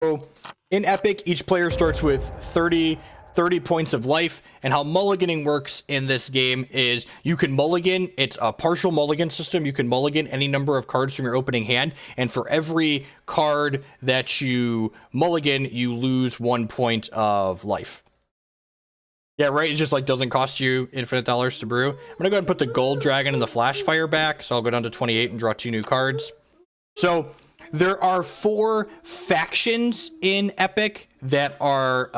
So in Epic, each player starts with 30 points of life, and how mulliganing works in this game is you can mulligan. It's a partial mulligan system. You can mulligan any number of cards from your opening hand, and for every card that you mulligan, you lose 1 point of life. Yeah, right. It just like doesn't cost you infinite dollars to brew. I'm gonna go ahead and put the gold dragon and the flash fire back, so I'll go down to 28 and draw 2 new cards. So there are 4 factions in Epic that are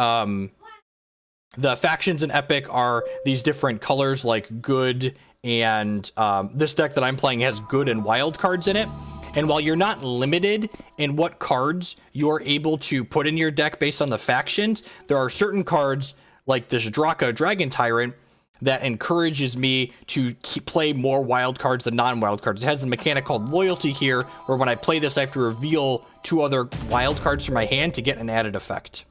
the factions in Epic are these different colors like good, and this deck that I'm playing has good and wild cards in it. And while you're not limited in what cards you're able to put in your deck based on the factions, there are certain cards like this Draka Dragon Tyrant that encourages me to play more wild cards than non-wild cards. It has the mechanic called Loyalty here, where when I play this, I have to reveal 2 other wild cards from my hand to get an added effect.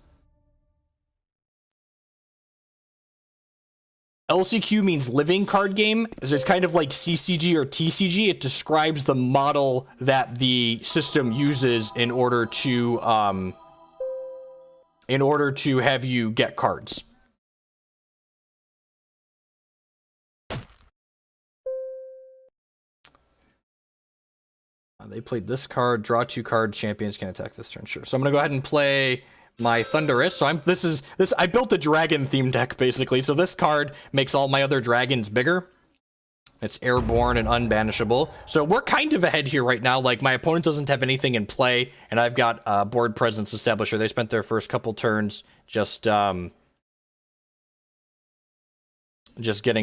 LCQ means living card game. It's kind of like CCG or TCG. It describes the model that the system uses in order to have you get cards. They played this card, draw 2 cards, champions can attack this turn. Sure. So I'm gonna go ahead and play my Thunderous. So I built a dragon themed deck basically. So this card makes all my other dragons bigger. It's airborne and unbanishable. So we're kind of ahead here right now. Like my opponent doesn't have anything in play, and I've got board presence established. They spent their first couple turns just getting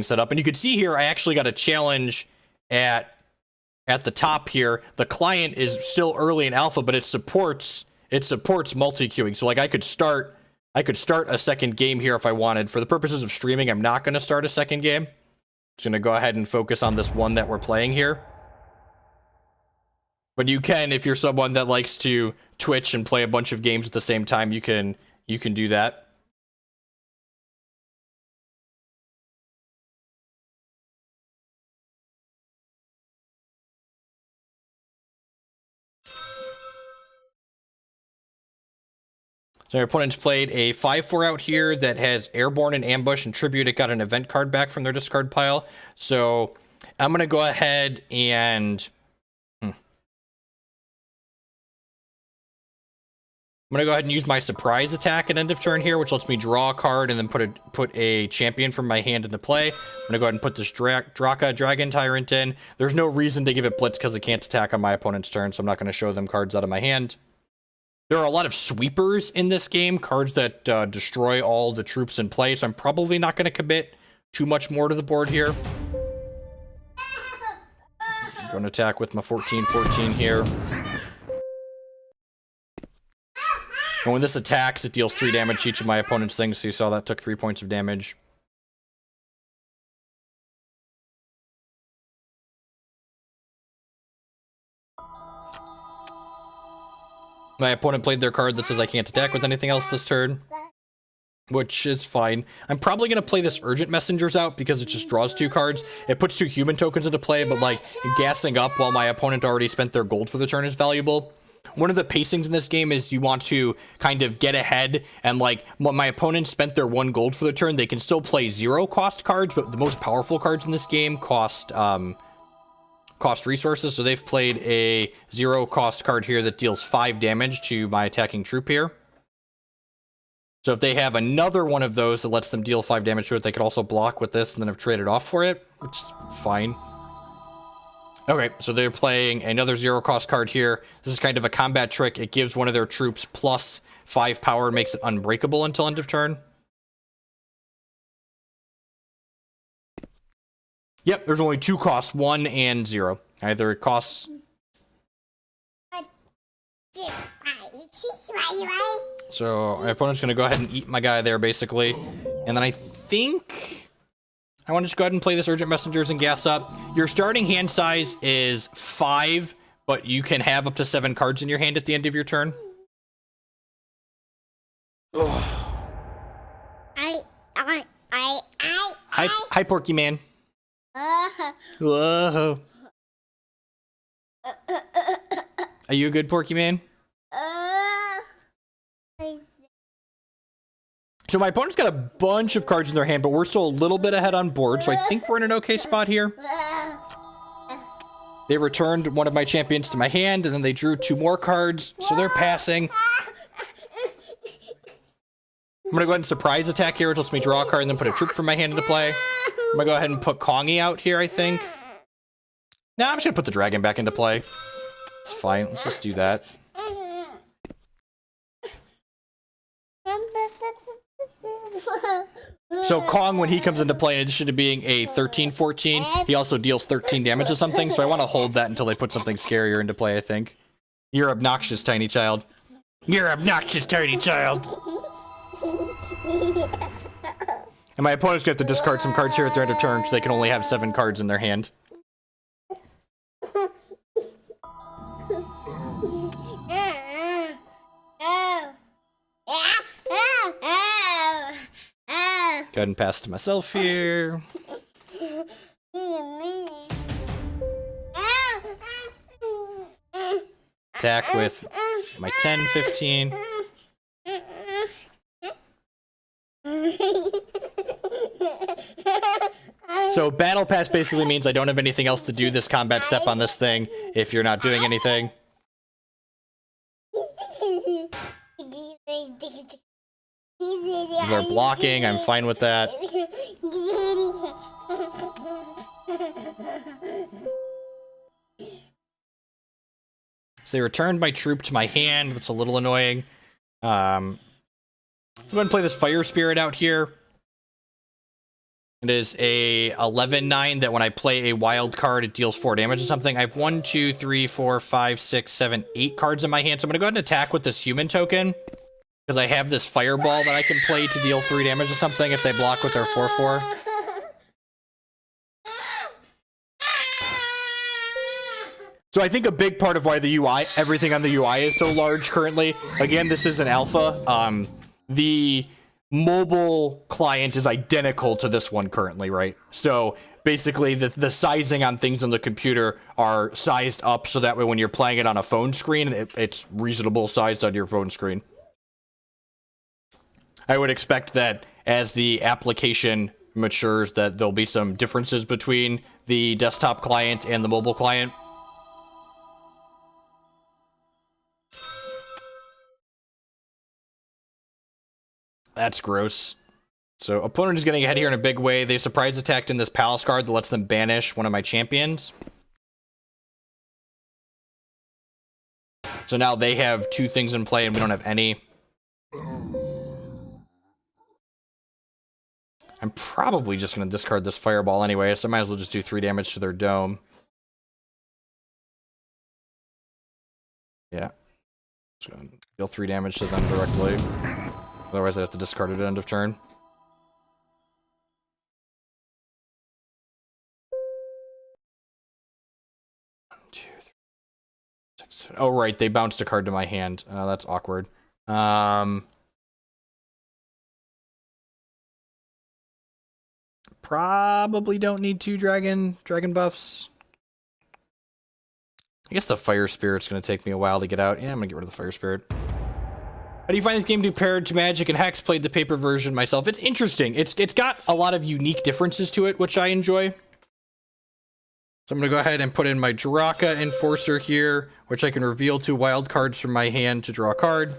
set up. And you can see here, I actually got a challenge at the top here. The client is still early in alpha, but it supports multi-queuing. So like I could start a second game here if I wanted. For the purposes of streaming, I'm not going to start a second game. Just going to go ahead and focus on this one that we're playing here. But you can, if you're someone that likes to Twitch and play a bunch of games at the same time, you can do that. So your opponent's played a 5/4 out here that has Airborne and Ambush and Tribute. It got an event card back from their discard pile. So I'm going to go ahead and... I'm going to go ahead and use my surprise attack at end of turn here, which lets me draw a card and then put a champion from my hand into play. I'm going to go ahead and put this Draka Dragon Tyrant in. There's no reason to give it Blitz because it can't attack on my opponent's turn, so I'm not going to show them cards out of my hand. There are a lot of sweepers in this game, cards that destroy all the troops in play, so I'm probably not going to commit too much more to the board here. I'm going to attack with my 14/14 here. And when this attacks, it deals 3 damage to each of my opponent's things, so you saw that took 3 points of damage. My opponent played their card that says I can't attack with anything else this turn, which is fine. I'm probably going to play this Urgent Messengers out because it just draws 2 cards. It puts 2 human tokens into play, but like gassing up while my opponent already spent their gold for the turn is valuable. One of the pacings in this game is you want to kind of get ahead, and like when my opponent spent their 1 gold for the turn, they can still play 0 cost cards, but the most powerful cards in this game cost resources. So they've played a 0 cost card here that deals 5 damage to my attacking troop here. So if they have another one of those that lets them deal 5 damage to it, they could also block with this and then have traded off for it, which is fine. Okay, so they're playing another 0 cost card here. This is kind of a combat trick. It gives one of their troops plus 5 power and makes it unbreakable until end of turn. Yep, there's only 2 costs, 1 and 0. Either it costs... So my opponent's going to go ahead and eat my guy there, basically. And then I think I want to just go ahead and play this Urgent Messengers and gas up. Your starting hand size is 5, but you can have up to 7 cards in your hand at the end of your turn. Hi, Porky Man. Whoa. Are you a good Porky Man? So my opponent's got a bunch of cards in their hand, but we're still a little bit ahead on board, so I think we're in an okay spot here. They returned one of my champions to my hand, and then they drew 2 more cards, so they're passing. I'm gonna go ahead and surprise attack here, which lets me draw a card and then put a troop from my hand into play. I'm gonna go ahead and put Kongi out here, I think. Nah, I'm just gonna put the dragon back into play. It's fine, let's just do that. So Kong, when he comes into play, in addition to being a 13/14, he also deals 13 damage to something, so I want to hold that until they put something scarier into play, I think. You're obnoxious, tiny child. You're obnoxious, tiny child. And my opponent's gonna have to discard some cards here at their end of turn, because they can only have 7 cards in their hand. Go ahead and pass to myself here. Attack with my 10, 15. So battle pass basically means I don't have anything else to do this combat step on this thing if you're not doing anything. They're blocking, I'm fine with that. So they returned my troop to my hand, that's a little annoying. I'm going to play this Fire Spirit out here. It is a 11/9 that when I play a wild card, it deals 4 damage or something. I have 1, 2, 3, 4, 5, 6, 7, 8 cards in my hand, so I'm going to go ahead and attack with this human token. Because I have this fireball that I can play to deal 3 damage or something if they block with their 4/4. So I think a big part of why the UI, everything on the UI is so large currently, again, this is an alpha. The mobile client is identical to this one currently, right? So basically the sizing on things on the computer are sized up so that way when you're playing it on a phone screen, it's reasonable sized on your phone screen. I would expect that as the application matures that there'll be some differences between the desktop client and the mobile client. That's gross. So opponent is getting ahead here in a big way. They surprise attacked in this palace card that lets them banish one of my champions. So now they have 2 things in play and we don't have any. I'm probably just going to discard this fireball anyway, so I might as well just do 3 damage to their dome. Yeah. Just going to deal 3 damage to them directly. Otherwise I'd have to discard it at end of turn. 1, 2, 3, 6. Oh, right, they bounced a card to my hand. That's awkward. Probably don't need 2 dragon buffs. I guess the Fire Spirit's going to take me a while to get out. Yeah, I'm going to get rid of the Fire Spirit. How do you find this game compared to Magic and Hex? Played the paper version myself. It's interesting. It's got a lot of unique differences to it, which I enjoy. So I'm going to go ahead and put in my Draka Enforcer here, which I can reveal 2 wild cards from my hand to draw a card.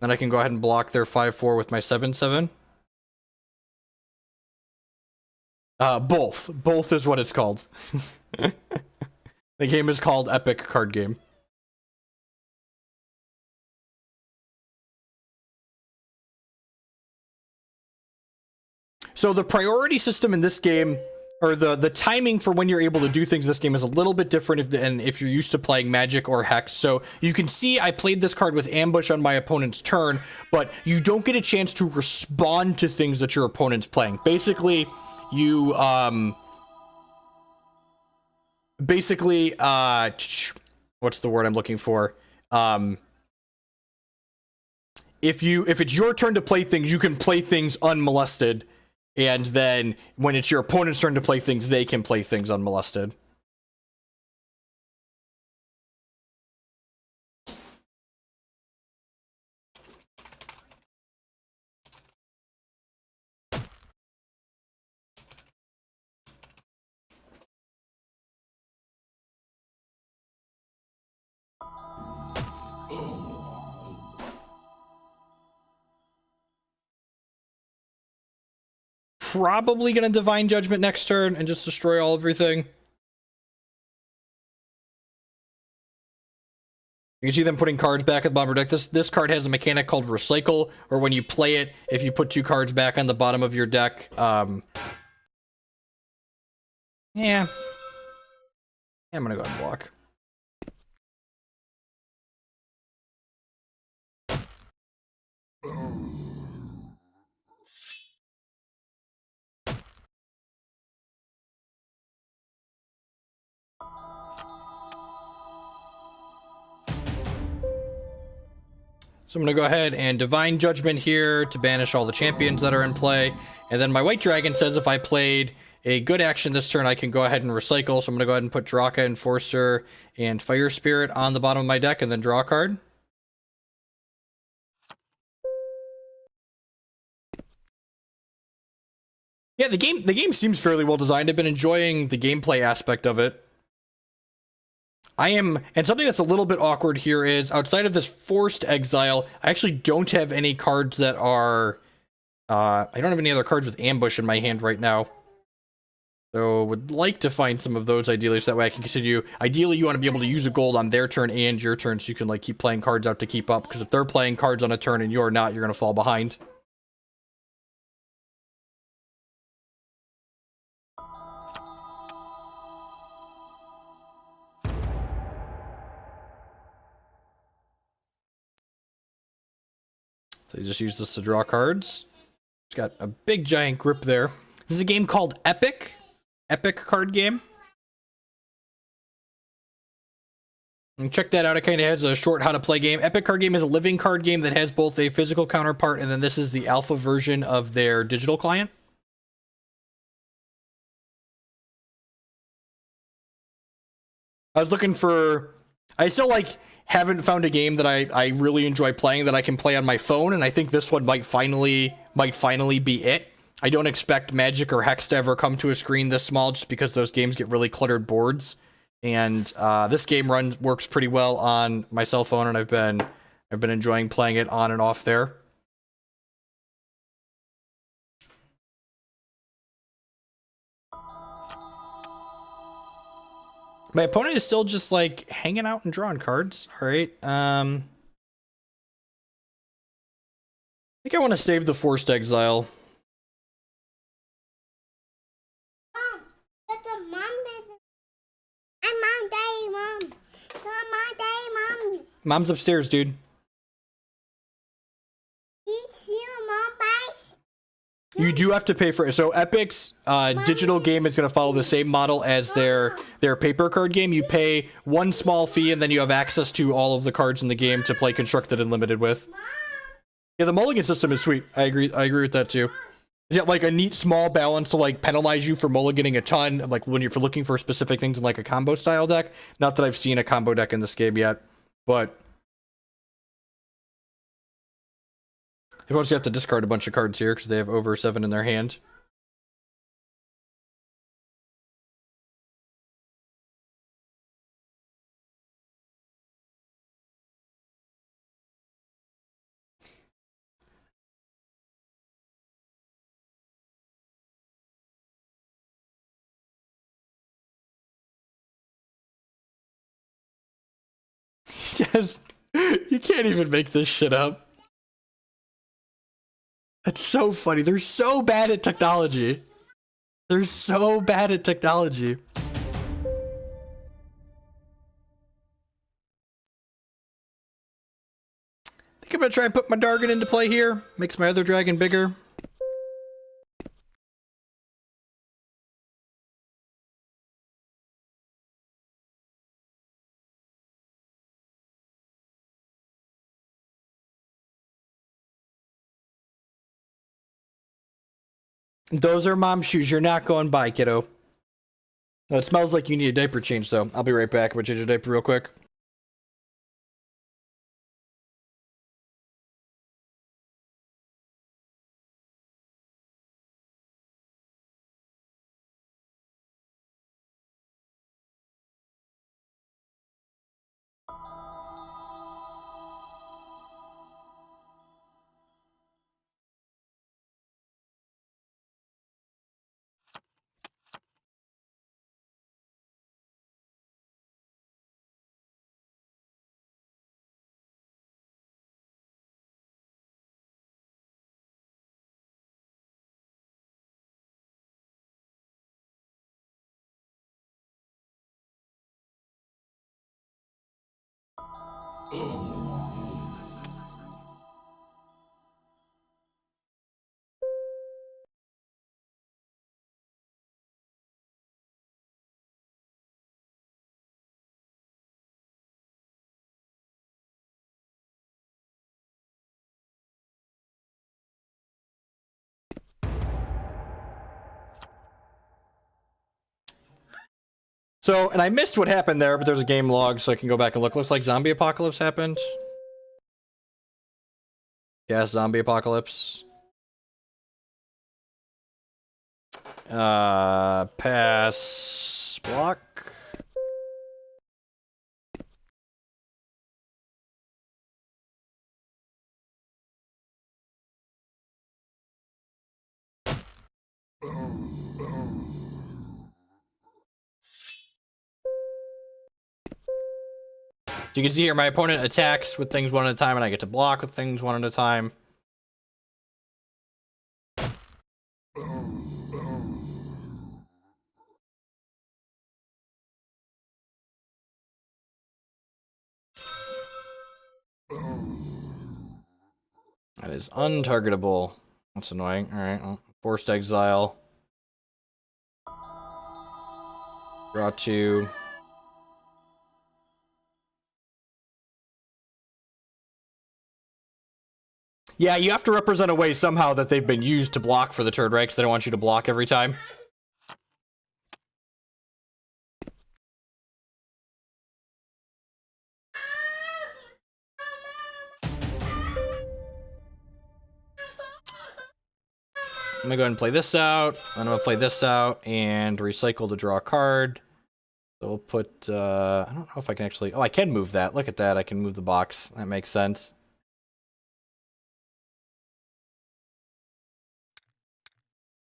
Then I can go ahead and block their 5/4 with my 7/7. Both. Both is what it's called. The game is called Epic Card Game. So the priority system in this game, or the timing for when you're able to do things in this game is a little bit different if you're used to playing Magic or Hex. So you can see I played this card with Ambush on my opponent's turn, but you don't get a chance to respond to things that your opponent's playing. Basically, you, what's the word I'm looking for? If it's your turn to play things, you can play things unmolested. And then when it's your opponent's turn to play things, they can play things unmolested. probably going to Divine Judgment next turn and just destroy everything. You can see them putting cards back at the bottom of your deck. This card has a mechanic called Recycle, or when you play it, if you put 2 cards back on the bottom of your deck, yeah. I'm gonna go ahead and block. So I'm going to go ahead and Divine Judgment here to banish all the champions that are in play. And then my White Dragon says if I played a good action this turn, I can go ahead and recycle. So I'm going to go ahead and put Draka, Enforcer, and Fire Spirit on the bottom of my deck and then draw a card. Yeah, the game seems fairly well designed. I've been enjoying the gameplay aspect of it. And something that's a little bit awkward here is, outside of this forced exile, I actually don't have any cards that are, I don't have any other cards with ambush in my hand right now. So would like to find some of those ideally, so that way I can continue. Ideally, you want to be able to use a gold on their turn and your turn, so you can like keep playing cards out to keep up, because if they're playing cards on a turn and you're not, you're going to fall behind. So you just use this to draw cards. It's got a big giant grip there. This is a game called Epic. Epic card game. And check that out. It kind of has a short how to play game. Epic card game is a living card game that has both a physical counterpart, and then this is the alpha version of their digital client. I was looking for... I still haven't found a game that I really enjoy playing that I can play on my phone, and I think this one might finally be it. I don't expect Magic or Hex to ever come to a screen this small, just because those games get really cluttered boards. And this game works pretty well on my cell phone, and I've been enjoying playing it on and off there. My opponent is still just like hanging out and drawing cards. All right. I think I want to save the forced exile. Mom, that's a mom. I'm Mom, Daddy, Mom. Mom, Daddy, Mom. Mom's upstairs, dude. You do have to pay for it. So Epic's digital game is going to follow the same model as their paper card game. You pay one small fee, and then you have access to all of the cards in the game to play Constructed and Limited with. Yeah, the mulligan system is sweet. I agree with that too. Is it like a neat small balance to like penalize you for mulliganing a ton, like when you're looking for specific things in like a combo style deck? Not that I've seen a combo deck in this game yet, but everyone just have to discard a bunch of cards here because they have over 7 in their hand. Just, you can't even make this shit up. That's so funny. They're so bad at technology. They're so bad at technology. I think I'm gonna try and put my Dargon into play here. Makes my other dragon bigger. Those are mom's shoes. You're not going by, kiddo. Oh, it smells like you need a diaper change, though. I'll be right back. I'm gonna change a diaper real quick. So, and I missed what happened there, but there's a game log, so I can go back and look. Looks like zombie apocalypse happened. Yeah, zombie apocalypse. Pass block. So you can see here, my opponent attacks with things one at a time, and I get to block with things one at a time. That is untargetable. That's annoying. Alright, well, forced exile. Draw 2. Yeah, you have to represent a way somehow that they've been used to block for the turn, right? Because they don't want you to block every time. I'm gonna go ahead and play this out. Then I'm gonna play this out and recycle to draw a card. So we'll put, I don't know if I can actually, oh, I can move that. Look at that, I can move the box. That makes sense.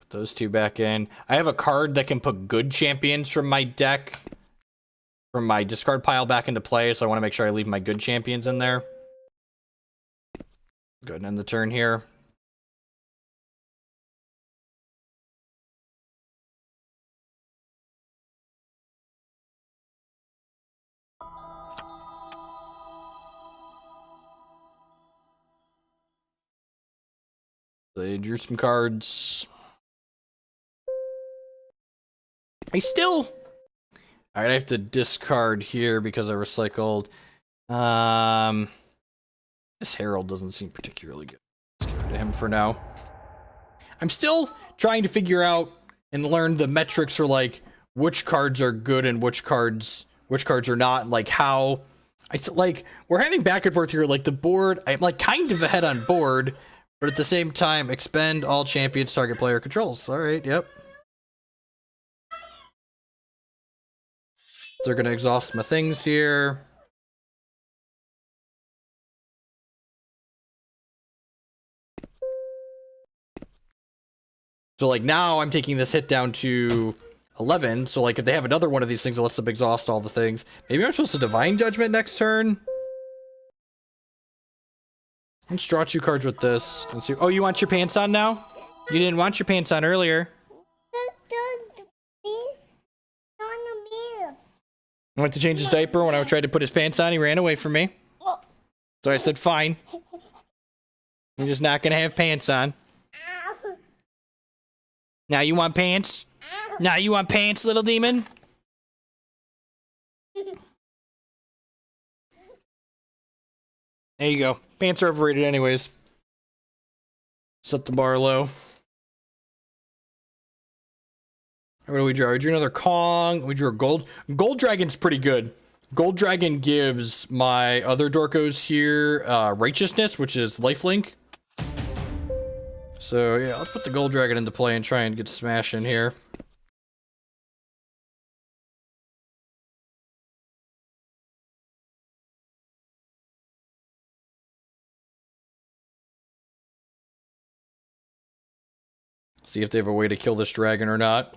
Put those two back in. I have a card that can put good champions from my deck, from my discard pile back into play, so I want to make sure I leave my good champions in there. Go ahead and end the turn here. They drew some cards. I still... Alright, I have to discard here because I recycled. This Herald doesn't seem particularly good. Let's get rid of him for now. I'm still trying to figure out and learn the metrics for, like, which cards are good and which cards are not, like how... like, we're heading back and forth here, like, the board, I'm, like, kind of ahead on board, but at the same time, expend all champions target player controls. Alright, yep. They're gonna exhaust my things here. So, like, now I'm taking this hit down to 11, so, like, if they have another one of these things that lets them exhaust all the things, maybe I'm supposed to Divine Judgment next turn? Let's draw 2 cards with this. And see. Oh, you want your pants on now? You didn't want your pants on earlier. I went to change his diaper. When I tried to put his pants on, he ran away from me. So I said, fine. I'm just not gonna have pants on. Now you want pants? Now you want pants, little demon? There you go. Pants are overrated anyways. Set the bar low. What do we draw? We drew another Kong. We drew a Gold. Gold Dragon's pretty good. Gold Dragon gives my other Dorkos here Righteousness, which is lifelink. So, yeah, let's put the Gold Dragon into play and try and get Smash in here. See if they have a way to kill this dragon or not.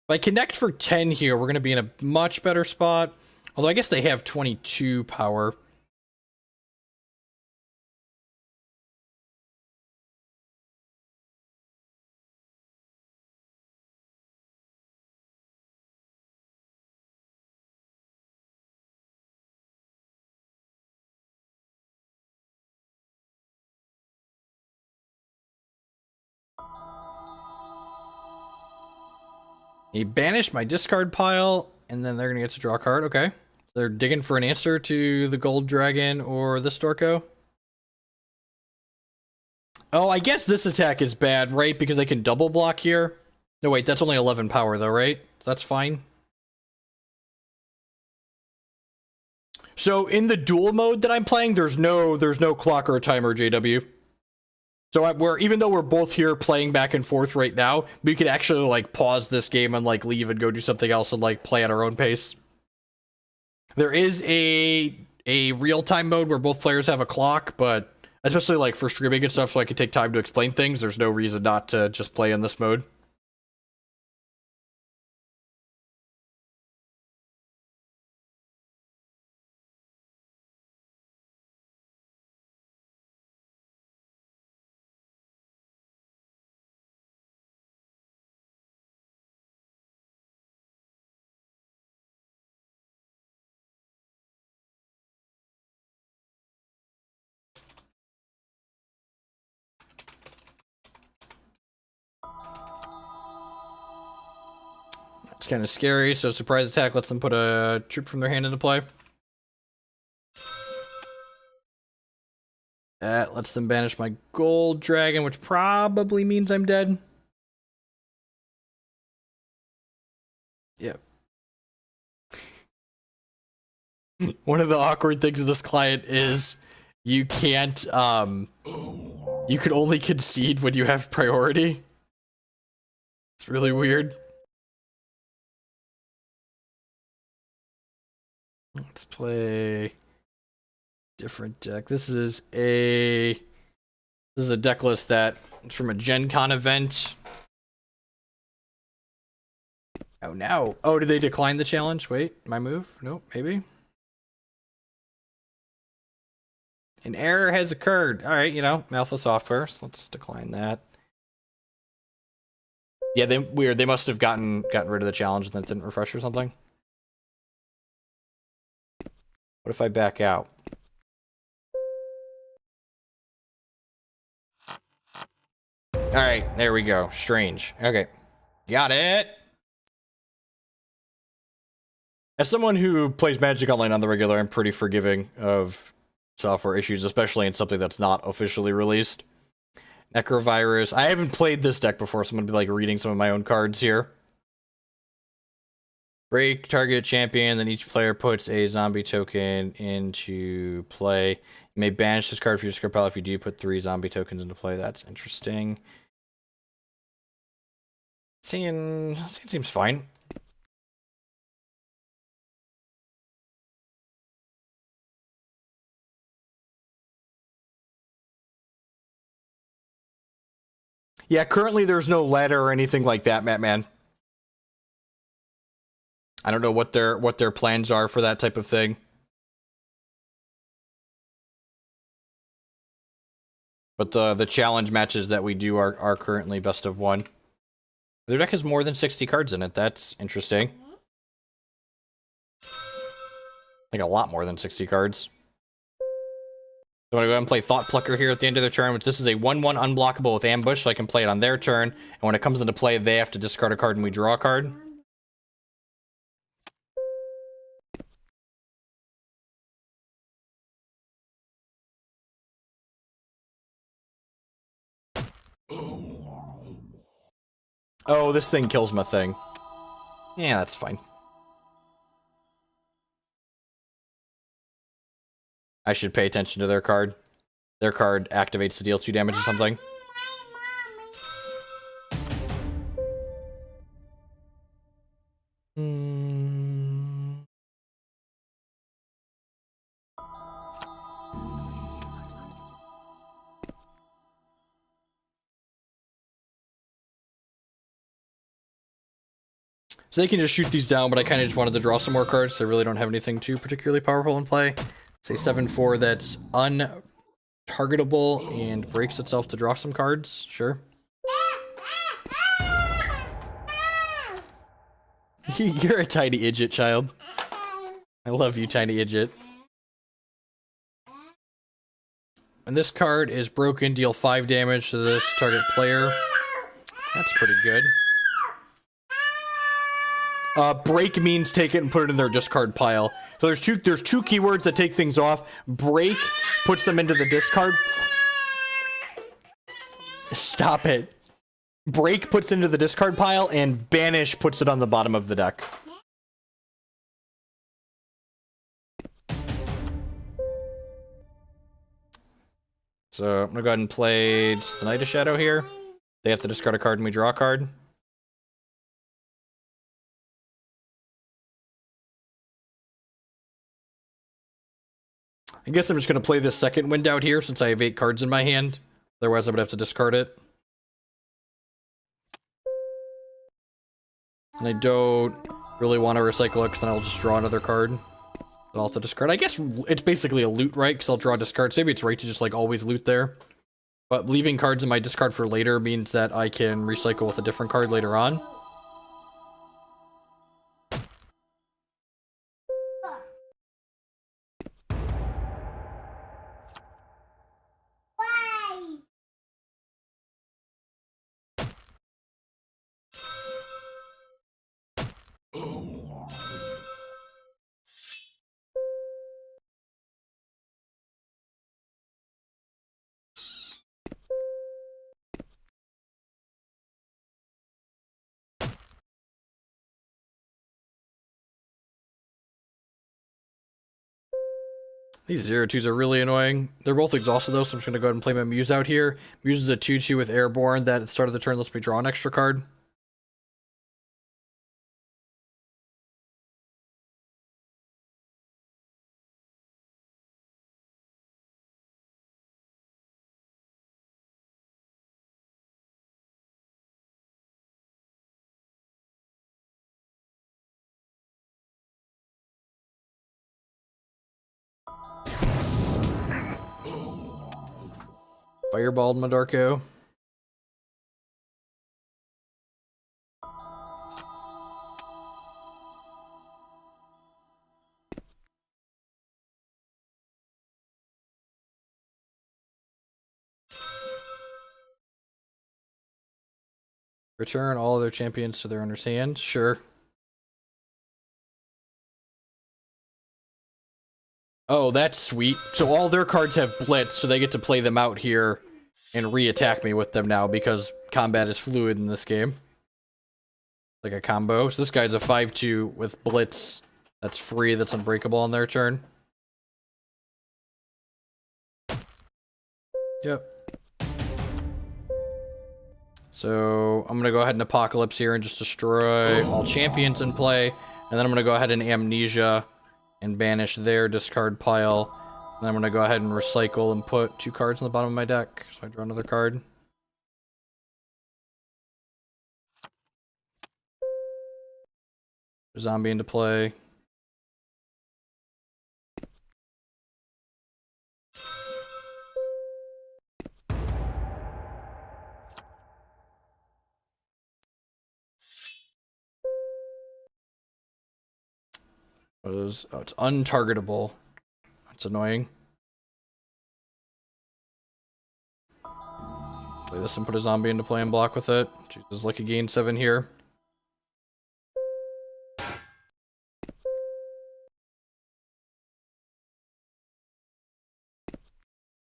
If I connect for 10 here, we're going to be in a much better spot. Although I guess they have 22 power. He banished my discard pile, and then they're gonna get to draw a card. Okay. They're digging for an answer to the gold dragon or the Storko. Oh, I guess this attack is bad, right? Because they can double block here. No, wait, that's only 11 power though, right? So that's fine. So in the duel mode that I'm playing, there's no clock or timer, JW. So we're, even though we're both here playing back and forth right now, we could actually like pause this game and like leave and go do something else and like play at our own pace. There is a real-time mode where both players have a clock, but especially like for streaming and stuff, so I can take time to explain things, there's no reason not to just play in this mode. It's kind of scary, so surprise attack lets them put a troop from their hand into play. That lets them banish my gold dragon, which probably means I'm dead. Yep. One of the awkward things of this client is you can't, you can only concede when you have priority. It's really weird. Let's play different deck. This is a deck list that it's from a Gen Con event. Oh no. Oh, did they decline the challenge? Wait, my move? Nope, maybe. An error has occurred. Alright, you know, Alpha Software, so let's decline that. Yeah, they must have gotten rid of the challenge and then didn't refresh or something. What if I back out? Alright, there we go. Strange. Okay. Got it! As someone who plays Magic Online on the regular, I'm pretty forgiving of software issues, especially in something that's not officially released. Necrovirus. I haven't played this deck before, so I'm gonna be like reading some of my own cards here. Break target champion, then each player puts a zombie token into play. You may banish this card from your discard pile. If you do, put 3 zombie tokens into play. That's interesting. It seems fine. Yeah, currently there's no ladder or anything like that, Mattman. I don't know what their plans are for that type of thing. But the challenge matches that we do are currently best of 1. Their deck has more than 60 cards in it. That's interesting. Like a lot more than 60 cards. So I'm gonna go ahead and play Thought Plucker here at the end of their turn, which this is a 1/1 unblockable with ambush, so I can play it on their turn, and when it comes into play, they have to discard a card and we draw a card. Oh, this thing kills my thing. Yeah, that's fine. I should pay attention to their card. Their card activates to deal 2 damage or something. So they can just shoot these down, but I kind of just wanted to draw some more cards, so I really don't have anything too particularly powerful in play. It's a 7/4 that's untargetable and breaks itself to draw some cards. Sure. You're a tiny idiot, child. I love you, tiny idiot. And this card is broken, deal 5 damage to this target player. That's pretty good. Break means take it and put it in their discard pile. So there's two keywords that take things off. Break puts them into the discard. Stop it. Break puts into the discard pile, and banish puts it on the bottom of the deck. So I'm gonna go ahead and play the Knight of Shadow here. They have to discard a card and we draw a card. I guess I'm just gonna play this second wind out here since I have 8 cards in my hand. Otherwise I would have to discard it. And I don't really want to recycle it because then I'll just draw another card. I'll have to discard. I guess it's basically a loot, right? Because I'll draw a discard. So maybe it's right to just like always loot there. But leaving cards in my discard for later means that I can recycle with a different card later on. These 0-2s are really annoying. They're both exhausted though, so I'm just gonna go ahead and play my Muse out here. Muse is a 2-2 with Airborne that at the start of the turn lets me draw an extra card. Fireballed Madarko. Return all other champions to their owner's hand. Sure. Oh, that's sweet. So all their cards have Blitz, so they get to play them out here and re-attack me with them now because combat is fluid in this game. Like a combo. So this guy's a 5-2 with Blitz. That's free, that's unbreakable on their turn. Yep. So I'm gonna go ahead and Apocalypse here and just destroy all champions in play. And then I'm gonna go ahead and Amnesia and banish their discard pile. And then I'm gonna go ahead and recycle and put 2 cards on the bottom of my deck. So I draw another card. Zombie into play. Oh, it's untargetable. That's annoying. Play this and put a zombie into play and block with it. Jesus, like a gain 7 here.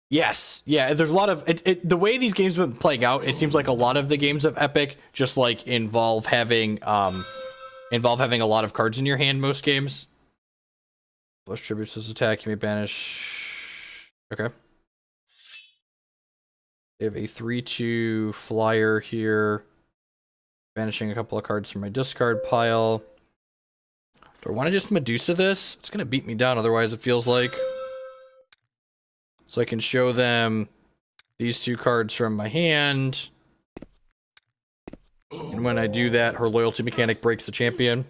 Yes, yeah. There's a lot of the way these games have been playing out. It seems like a lot of the games of Epic just like involve having a lot of cards in your hand. Most games. Flush tributes this attack. You may banish. Okay. They have a 3-2 flyer here. Banishing a couple of cards from my discard pile. Do I want to just Medusa this? It's gonna beat me down otherwise, it feels like. So I can show them these 2 cards from my hand. And when I do that, her loyalty mechanic breaks the champion.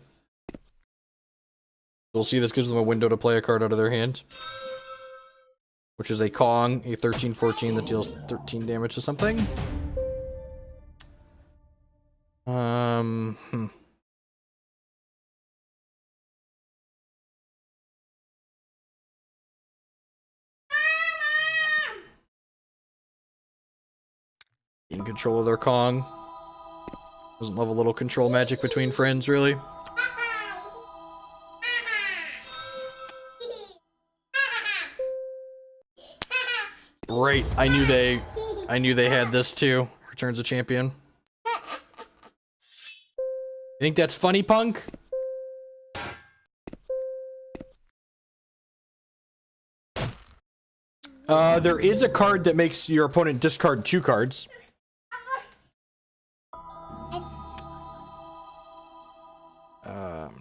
You'll see this gives them a window to play a card out of their hand. Which is a Kong, a 13-14 that deals 13 damage to something. In control of their Kong. Doesn't love a little control magic between friends, really. Right, I knew they had this too. Returns of Champion. You think that's funny, Punk? There is a card that makes your opponent discard 2 cards.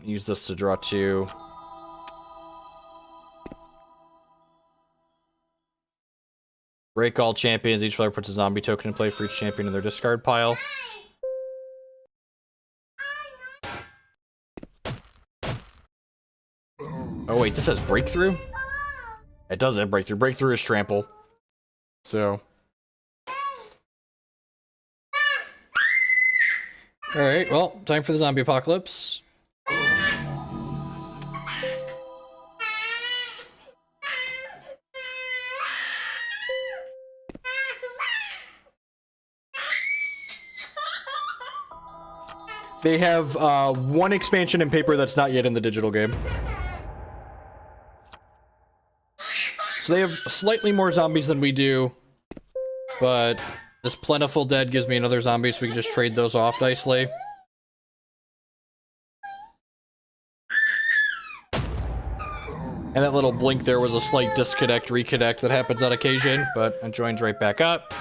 Use this to draw 2. Break all champions. Each player puts a zombie token in play for each champion in their discard pile. Oh wait, this has breakthrough? It does have breakthrough. Breakthrough is trample. So. Alright, well, time for the zombie apocalypse. They have 1 expansion in paper that's not yet in the digital game. So they have slightly more zombies than we do, but this Plentiful Dead gives me another zombie, so we can just trade those off nicely. And that little blink there was a slight disconnect, reconnect that happens on occasion, but it joins right back up.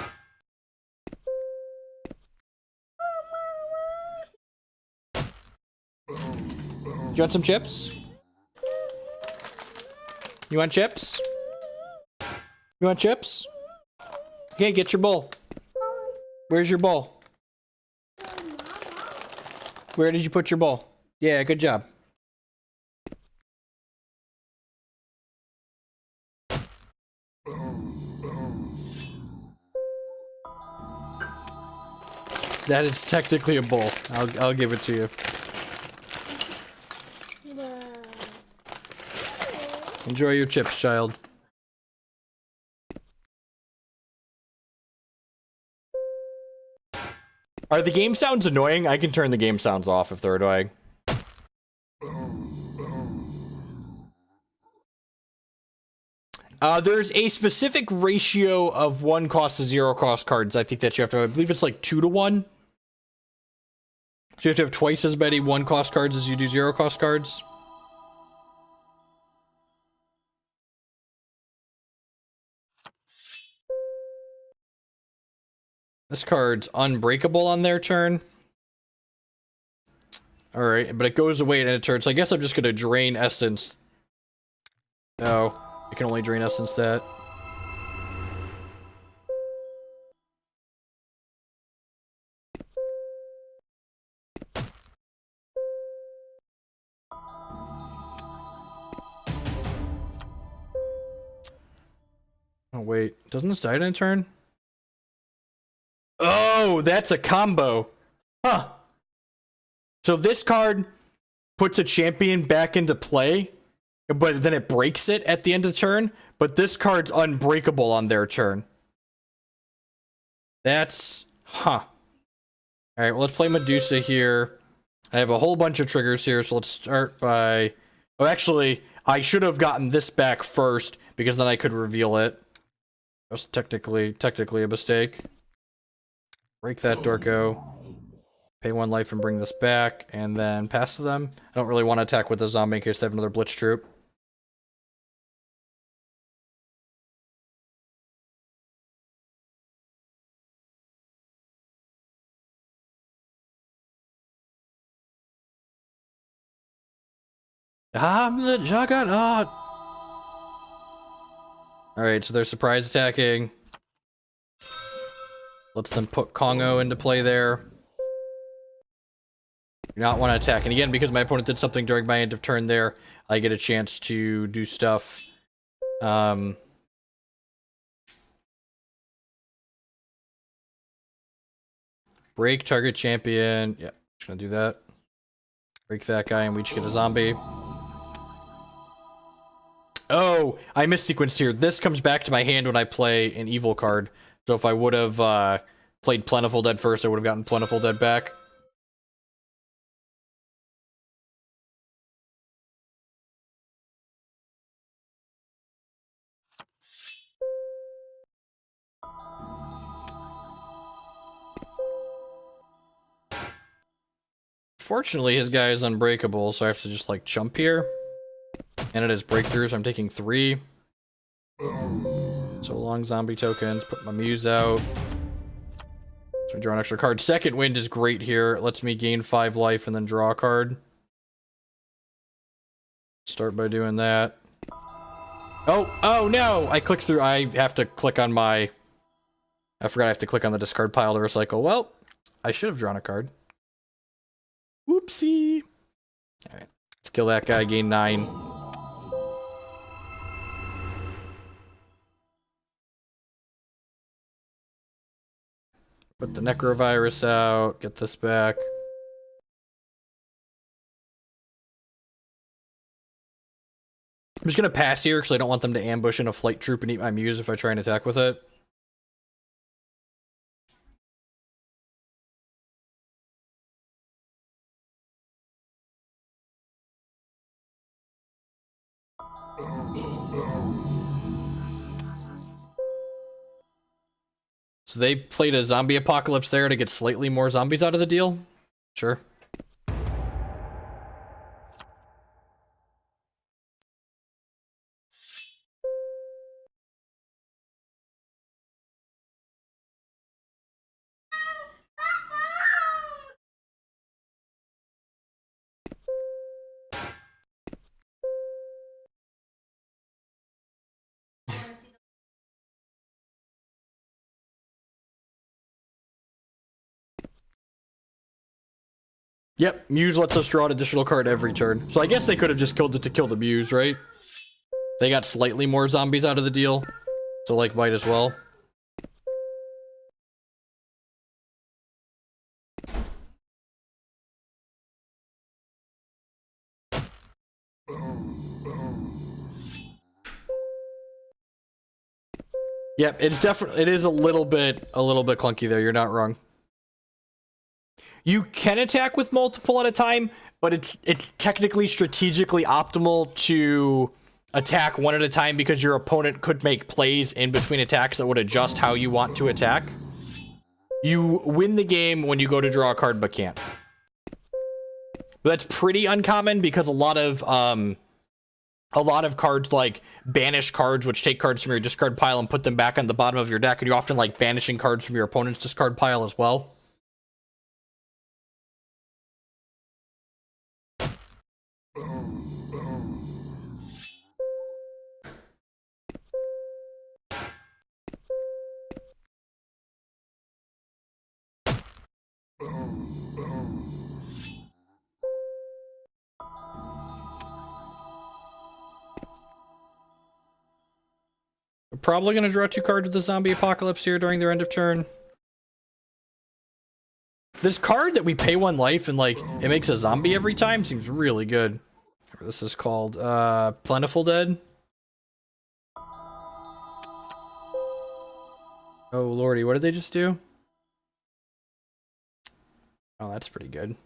You want some chips? You want chips? You want chips? Okay, get your bowl. Where's your bowl? Where did you put your bowl? Yeah, good job. That is technically a bowl. I'll give it to you. Enjoy your chips, child. Are the game sounds annoying? I can turn the game sounds off if they're annoying. There's a specific ratio of 1 cost to 0 cost cards. I think that you have to, I believe it's like 2 to 1. So you have to have twice as many 1 cost cards as you do 0 cost cards. This card's unbreakable on their turn. Alright, but it goes away in a turn, so I guess I'm just gonna drain essence. Oh, I can only drain essence that. Oh wait, doesn't this die in a turn? Oh, that's a combo. Huh. So this card puts a champion back into play, but then it breaks it at the end of the turn, but this card's unbreakable on their turn. That's... huh. Alright, well, let's play Medusa here. I have a whole bunch of triggers here, so let's start by... oh, actually, I should have gotten this back first, because then I could reveal it. That was technically a mistake. Break that Dorko. Pay 1 life and bring this back, and then pass to them. I don't really want to attack with the zombie in case they have another Blitz Troop. I'm the Juggernaut! Alright, so they're surprise attacking. Let's them put Kongo into play there. Do not want to attack. And again, because my opponent did something during my end of turn there, I get a chance to do stuff. Break target champion. Yeah, just gonna do that. Break that guy and we each get a zombie. Oh, I missequenced here. This comes back to my hand when I play an evil card. So if I would have played Plentiful Dead first, I would have gotten Plentiful Dead back. Unfortunately, his guy is unbreakable, so I have to just, like, chump here. And it is breakthroughs, so I'm taking 3. So long, zombie tokens. Put my Muse out. So we draw an extra card. Second wind is great here. It lets me gain 5 life and then draw a card. Start by doing that. Oh no! I clicked through. I have to click on my... I forgot I have to click on the discard pile to recycle. Well, I should have drawn a card. Whoopsie. Alright. Let's kill that guy, gain 9. Put the Necrovirus out, get this back. I'm just gonna pass here because I don't want them to ambush in a flight troop and eat my Muse if I try and attack with it. So they played a zombie apocalypse there to get slightly more zombies out of the deal? Sure. Yep, Muse lets us draw an additional card every turn. So I guess they could have just killed it to kill the Muse, right? They got slightly more zombies out of the deal. So, like, might as well. Yep, it's definitely, it is a little bit clunky there. You're not wrong. You can attack with multiple at a time, but it's technically strategically optimal to attack one at a time because your opponent could make plays in between attacks that would adjust how you want to attack. You win the game when you go to draw a card but can't. But that's pretty uncommon because a lot of cards like banish cards, which take cards from your discard pile and put them back on the bottom of your deck, and you often like banishing cards from your opponent's discard pile as well. We're probably going to draw 2 cards with the zombie apocalypse here during their end of turn. This card that we pay 1 life and like it makes a zombie every time seems really good. This is called Plentiful Dead. Oh lordy, what did they just do? Oh, that's pretty good.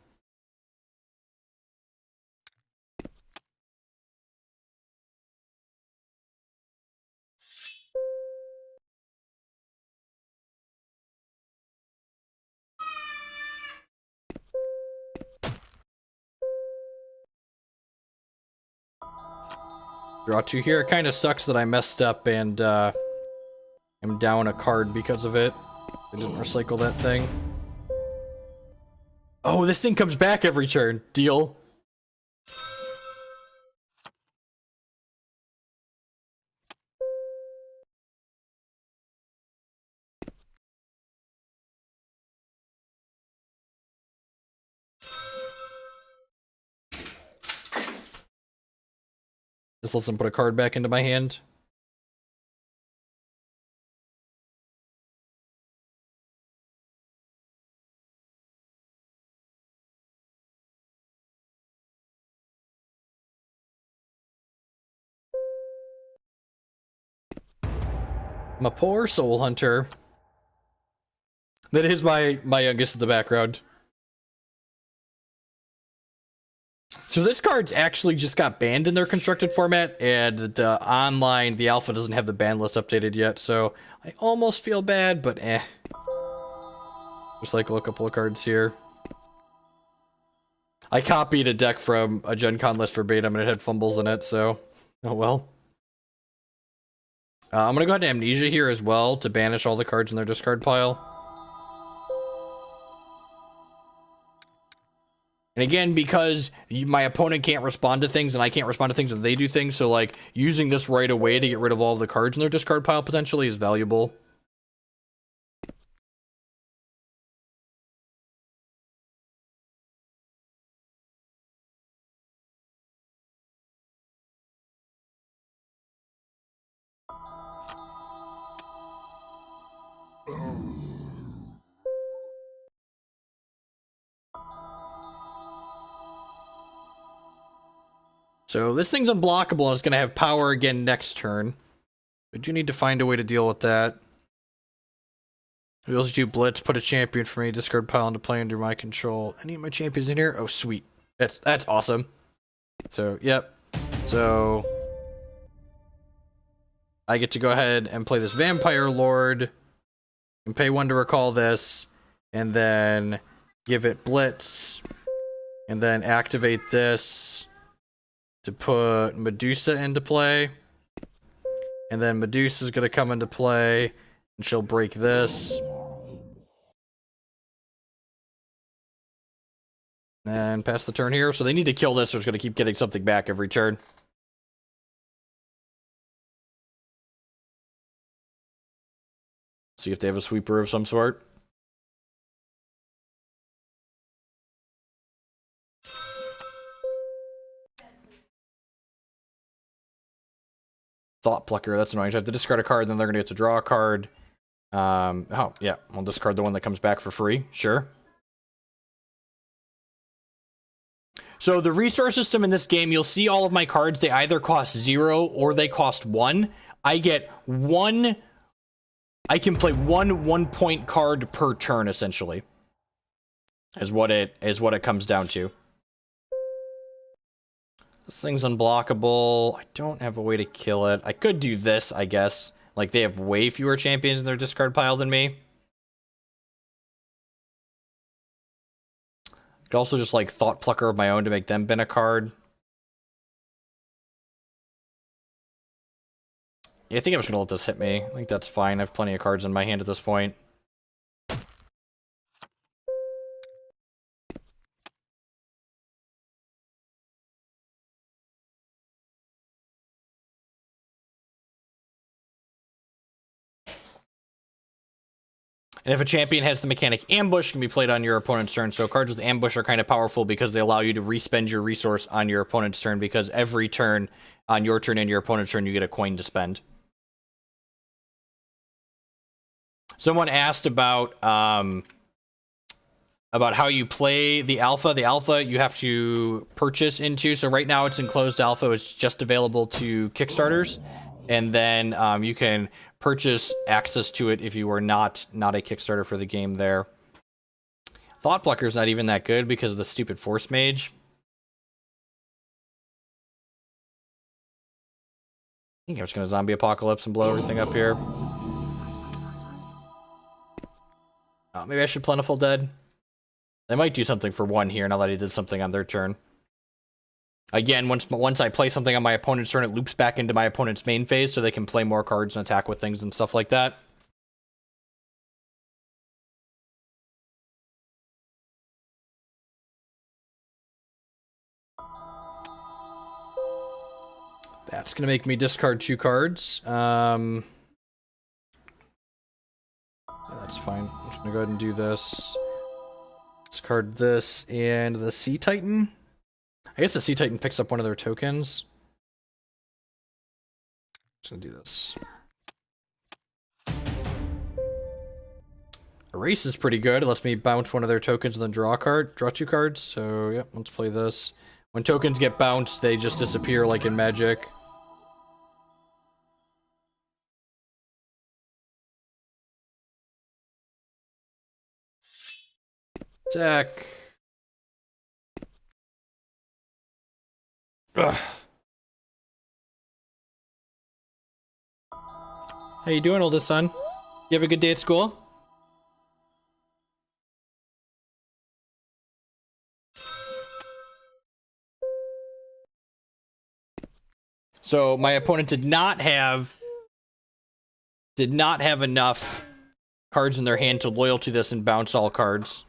Draw 2 here. It kind of sucks that I messed up and am down a card because of it. I didn't recycle that thing. Oh, this thing comes back every turn. Deal. Just lets them put a card back into my hand. I'm a poor soul hunter. That is my youngest in the background. So this card's actually just got banned in their constructed format, and the online, the alpha doesn't have the ban list updated yet, so I almost feel bad, but eh. Recycle a couple of cards here. I copied a deck from a Gen Con list verbatim and it had fumbles in it, so oh well. I'm gonna go ahead and Amnesia here as well to banish all the cards in their discard pile. And again, because my opponent can't respond to things and I can't respond to things and they do things, so like using this right away to get rid of all of the cards in their discard pile potentially is valuable. So this thing's unblockable and it's going to have power again next turn. I do need to find a way to deal with that. We also do Blitz, put a champion for me, discard pile into play under my control. Any of my champions in here? Oh, sweet. That's awesome. So, yep. So, I get to go ahead and play this Vampire Lord, and pay 1 to recall this, and then give it Blitz, and then activate this to put Medusa into play. And then Medusa's gonna come into play, and she'll break this. And pass the turn here. So they need to kill this or it's gonna keep getting something back every turn. See if they have a sweeper of some sort. Thought Plucker, that's annoying. So I have to discard a card, then they're gonna get to draw a card. Oh, yeah, I'll discard the one that comes back for free, sure. So the resource system in this game, you'll see all of my cards, they either cost 0 or they cost 1. I get 1, I can play 1 card per turn, essentially. Is what it comes down to. This thing's unblockable. I don't have a way to kill it. I could do this, I guess. Like, they have way fewer champions in their discard pile than me. I could also just, like, Thought Plucker of my own to make them bin a card. Yeah, I think I'm just gonna let this hit me. I think that's fine. I have plenty of cards in my hand at this point. And if a champion has the mechanic Ambush, it can be played on your opponent's turn. So cards with Ambush are kind of powerful because they allow you to respend your resource on your opponent's turn, because every turn, on your turn and your opponent's turn, you get a coin to spend. Someone asked about how you play the alpha. The alpha you have to purchase into. So right now it's in closed alpha. It's just available to Kickstarters. And then you can purchase access to it if you are not a Kickstarter for the game there. Thought Plucker is not even that good because of the stupid Force Mage. I think I'm just going to Zombie Apocalypse and blow everything up here. Oh, maybe I should Plentiful Dead. They might do something for 1 here now that he did something on their turn. Again, once I play something on my opponent's turn, it loops back into my opponent's main phase, so they can play more cards and attack with things and stuff like that. That's going to make me discard 2 cards. That's fine. I'm just going to go ahead and do this. Discard this and the Sea Titan. I guess the Sea Titan picks up one of their tokens. Just gonna do this. Erase is pretty good. It lets me bounce one of their tokens and then draw a card. Draw 2 cards. So, yep, let's play this. When tokens get bounced, they just disappear like in Magic. Deck. Ugh. How you doing, oldest son? You have a good day at school? So my opponent did not have enough cards in their hand to loyal to this and bounce all cards.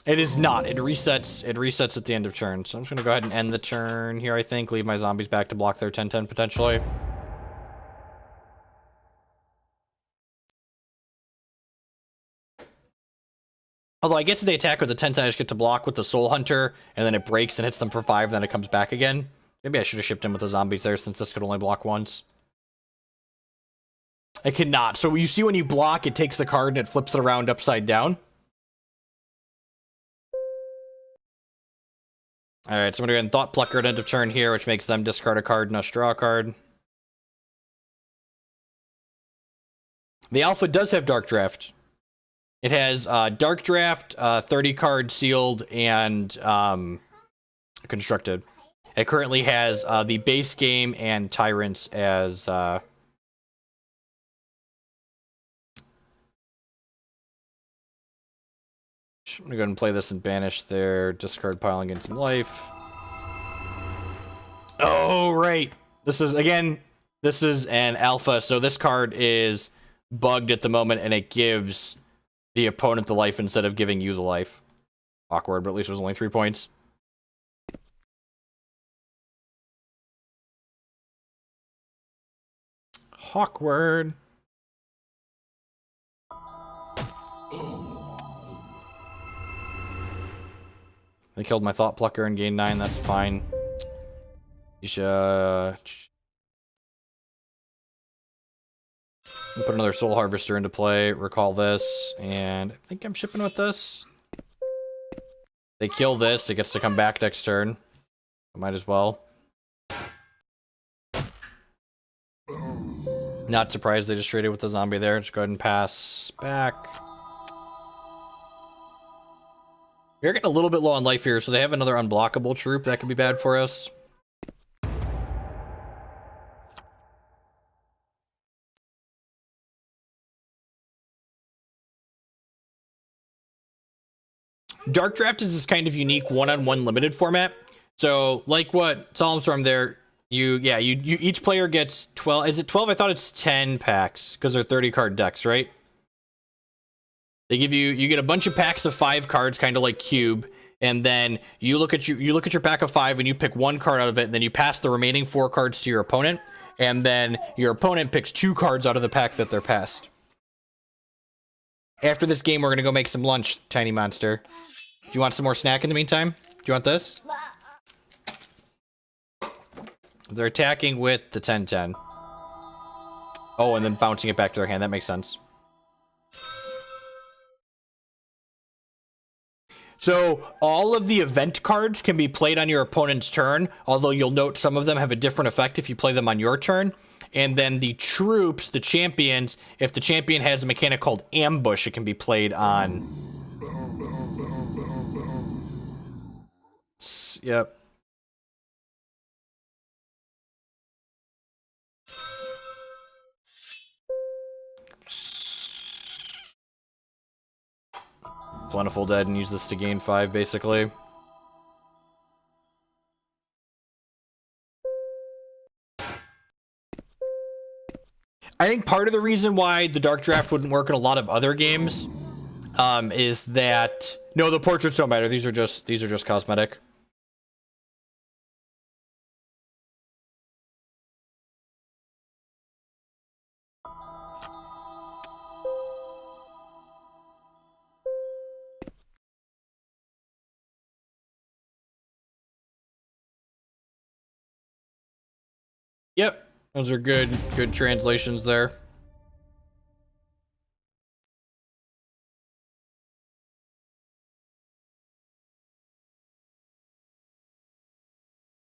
It is not. It resets at the end of turn. So I'm just gonna go ahead and end the turn here, I think. Leave my zombies back to block their 10-10 potentially. Although I guess if they attack with the 10-10, I just get to block with the Soul Hunter, and then it breaks and hits them for 5, and then it comes back again. Maybe I should have shipped in with the zombies there, since this could only block once. It cannot. So you see when you block, it takes the card and it flips it around upside down. Alright, so I'm going to go ahead and Thought Plucker at end of turn here, which makes them discard a card and us draw a card. The Alpha does have Dark Draft. It has Dark Draft, 30 card sealed, and constructed. It currently has the base game and Tyrants as... I'm gonna go ahead and play this and banish their discard pile and gain some life. Oh, right. This is an alpha, so this card is bugged at the moment, and it gives the opponent the life instead of giving you the life. Awkward, but at least it was only 3 points. Awkward. They killed my Thought Plucker and gained 9, that's fine. You should... put another Soul Harvester into play, recall this, and I think I'm shipping with this. They kill this, it gets to come back next turn. I might as well. Not surprised they just traded with the zombie there. Just go ahead and pass back. We're getting a little bit low on life here, so they have another unblockable troop. That could be bad for us. Dark Draft is this kind of unique one-on-one limited format. So, like what Solemn Storm there, you each player gets 12. Is it 12? I thought it's 10 packs because they're 30 card decks, right? They give you get a bunch of packs of 5 cards, kind of like Cube, and then you look at your pack of 5 and you pick 1 card out of it, and then you pass the remaining 4 cards to your opponent, and then your opponent picks 2 cards out of the pack that they're passed. After this game, we're gonna go make some lunch, Tiny Monster. Do you want some more snack in the meantime? Do you want this? They're attacking with the 10-10. Oh, and then bouncing it back to their hand. That makes sense. So, all of the event cards can be played on your opponent's turn, although you'll note some of them have a different effect if you play them on your turn. And then the troops, the champions, if the champion has a mechanic called Ambush, it can be played on... Yep. Plentiful Dead and use this to gain 5, basically. I think part of the reason why the Dark Draft wouldn't work in a lot of other games is that... No, the portraits don't matter. These are just cosmetic. Yep, those are good translations there.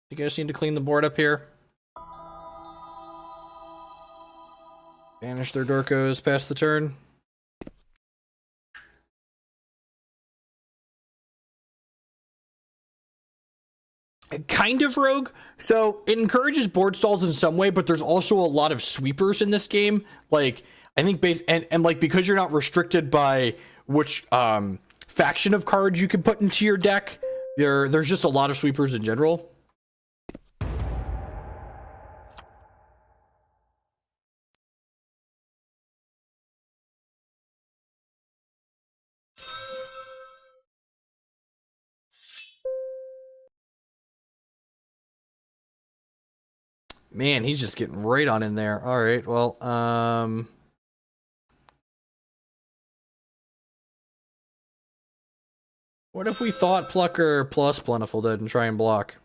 You guys need to clean the board up here. Banish their Dorkos past the turn. Kind of rogue. So it encourages board stalls in some way, but there's also a lot of sweepers in this game. Like, I think and like, because you're not restricted by which faction of cards you can put into your deck, there's just a lot of sweepers in general. Man, he's just getting right on in there. All right, well, what if we thought Plucker plus Plentiful did and try and block?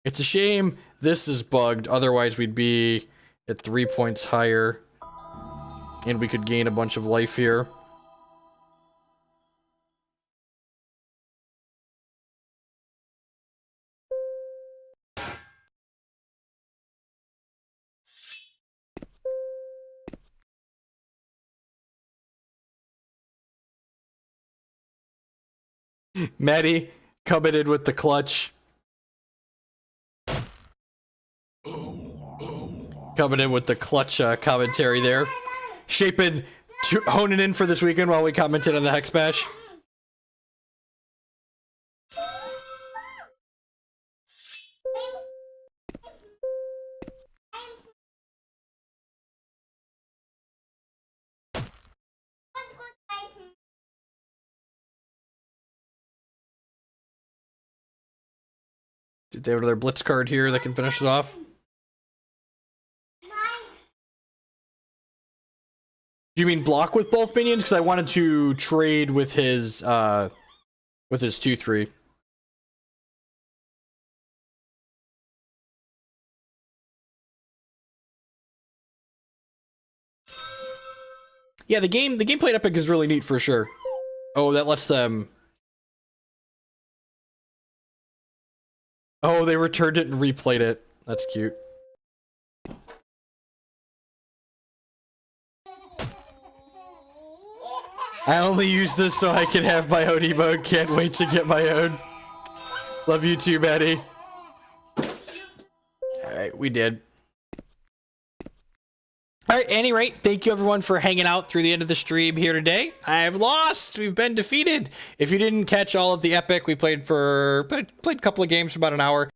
It's a shame this is bugged, otherwise we'd be at 3 points higher. And we could gain a bunch of life here. Maddie coming in with the clutch. Coming in with the clutch commentary there. Honing in for this weekend while we commented on the Hex Bash. Did they have another blitz card here that can finish us off? Do you mean block with both minions? Because I wanted to trade with his 2/3. Yeah, the gameplay at Epic is really neat for sure. Oh, that lets them. Oh, they returned it and replayed it. That's cute. I only use this so I can have my own emote. Can't wait to get my own. Love you too, Maddie. Alright, we did. Alright, at any rate, thank you everyone for hanging out through the end of the stream here today. I've lost. We've been defeated. If you didn't catch all of the Epic, we played a couple of games for about an hour.